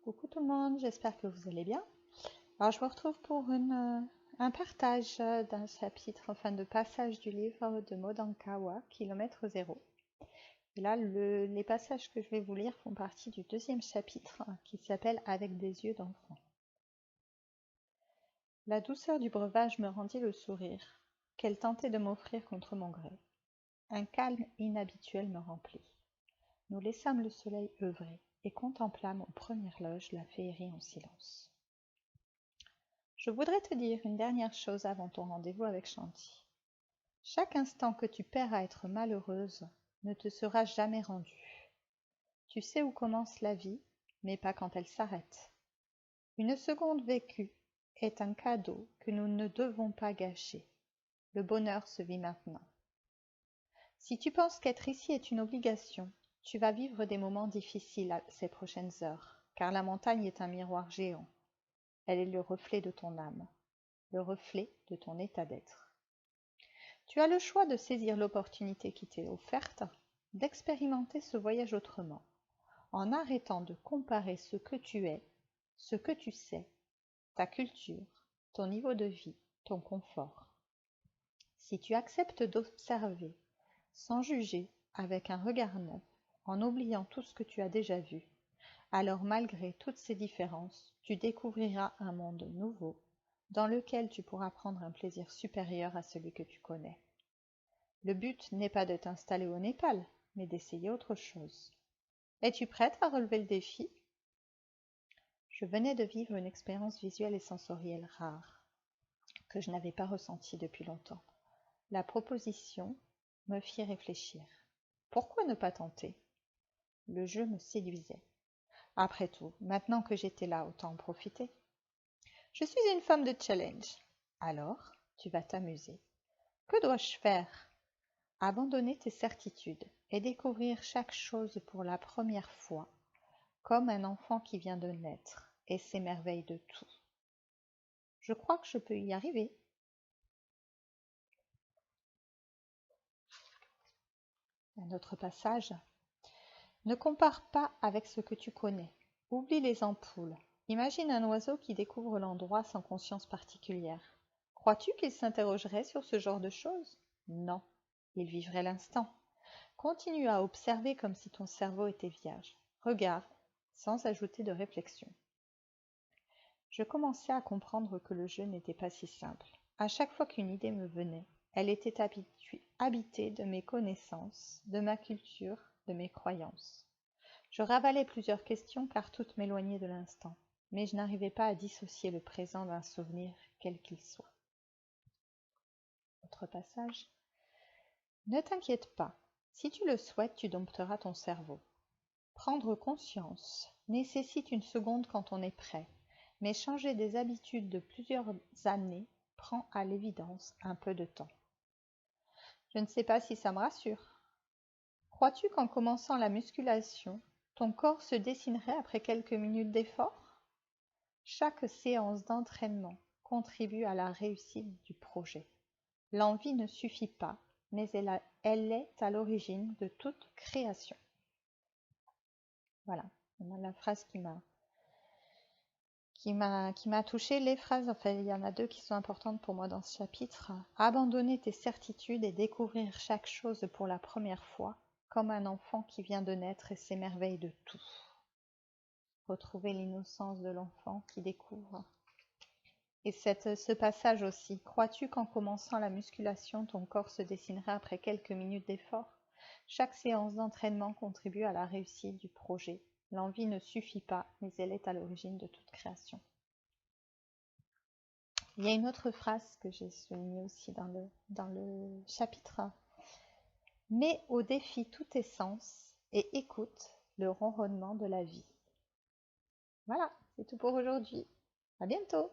Coucou tout le monde, j'espère que vous allez bien. Alors je vous retrouve pour un partage d'un chapitre, enfin de passage du livre de Maud Ankawa, Kilomètre zéro. Et là, les passages que je vais vous lire font partie du deuxième chapitre qui s'appelle Avec des yeux d'enfant. La douceur du breuvage me rendit le sourire, qu'elle tentait de m'offrir contre mon gré. Un calme inhabituel me remplit. Nous laissâmes le soleil œuvrer et contemplâmes aux premières loges la féerie en silence. Je voudrais te dire une dernière chose avant ton rendez-vous avec Shanti. Chaque instant que tu perds à être malheureuse ne te sera jamais rendu. Tu sais où commence la vie, mais pas quand elle s'arrête. Une seconde vécue est un cadeau que nous ne devons pas gâcher. Le bonheur se vit maintenant. Si tu penses qu'être ici est une obligation, tu vas vivre des moments difficiles ces prochaines heures, car la montagne est un miroir géant. Elle est le reflet de ton âme, le reflet de ton état d'être. Tu as le choix de saisir l'opportunité qui t'est offerte, d'expérimenter ce voyage autrement, en arrêtant de comparer ce que tu es, ce que tu sais, ta culture, ton niveau de vie, ton confort. Si tu acceptes d'observer, sans juger, avec un regard neuf, en oubliant tout ce que tu as déjà vu, alors malgré toutes ces différences, tu découvriras un monde nouveau dans lequel tu pourras prendre un plaisir supérieur à celui que tu connais. Le but n'est pas de t'installer au Népal, mais d'essayer autre chose. Es-tu prête à relever le défi? Je venais de vivre une expérience visuelle et sensorielle rare, que je n'avais pas ressentie depuis longtemps. La proposition me fit réfléchir. Pourquoi ne pas tenter? Le jeu me séduisait. Après tout, maintenant que j'étais là, autant en profiter. Je suis une femme de challenge. Alors, tu vas t'amuser. Que dois-je faire? Abandonner tes certitudes et découvrir chaque chose pour la première fois, comme un enfant qui vient de naître et s'émerveille de tout. Je crois que je peux y arriver. Un autre passage. Ne compare pas avec ce que tu connais. Oublie les ampoules. Imagine un oiseau qui découvre l'endroit sans conscience particulière. Crois-tu qu'il s'interrogerait sur ce genre de choses? Non, il vivrait l'instant. Continue à observer comme si ton cerveau était vierge. Regarde, sans ajouter de réflexion. Je commençais à comprendre que le jeu n'était pas si simple. À chaque fois qu'une idée me venait, elle était habitée de mes connaissances, de ma culture, de mes croyances. Je ravalais plusieurs questions car toutes m'éloignaient de l'instant, mais je n'arrivais pas à dissocier le présent d'un souvenir, quel qu'il soit. Autre passage. Ne t'inquiète pas, si tu le souhaites, tu dompteras ton cerveau. Prendre conscience nécessite une seconde quand on est prêt, mais changer des habitudes de plusieurs années prend à l'évidence un peu de temps. Je ne sais pas si ça me rassure. Crois-tu qu'en commençant la musculation, ton corps se dessinerait après quelques minutes d'effort? Chaque séance d'entraînement contribue à la réussite du projet. L'envie ne suffit pas, mais elle est à l'origine de toute création. Voilà, la phrase qui m'a touchée. Les phrases, enfin, il y en a deux qui sont importantes pour moi dans ce chapitre. Abandonner tes certitudes et découvrir chaque chose pour la première fois, comme un enfant qui vient de naître et s'émerveille de tout. Retrouver l'innocence de l'enfant qui découvre. Et ce passage aussi. Crois-tu qu'en commençant la musculation, ton corps se dessinerait après quelques minutes d'effort? Chaque séance d'entraînement contribue à la réussite du projet. L'envie ne suffit pas, mais elle est à l'origine de toute création. Il y a une autre phrase que j'ai soulignée aussi dans le chapitre. Mets au défi tous tes sens et écoute le ronronnement de la vie. Voilà, c'est tout pour aujourd'hui. À bientôt!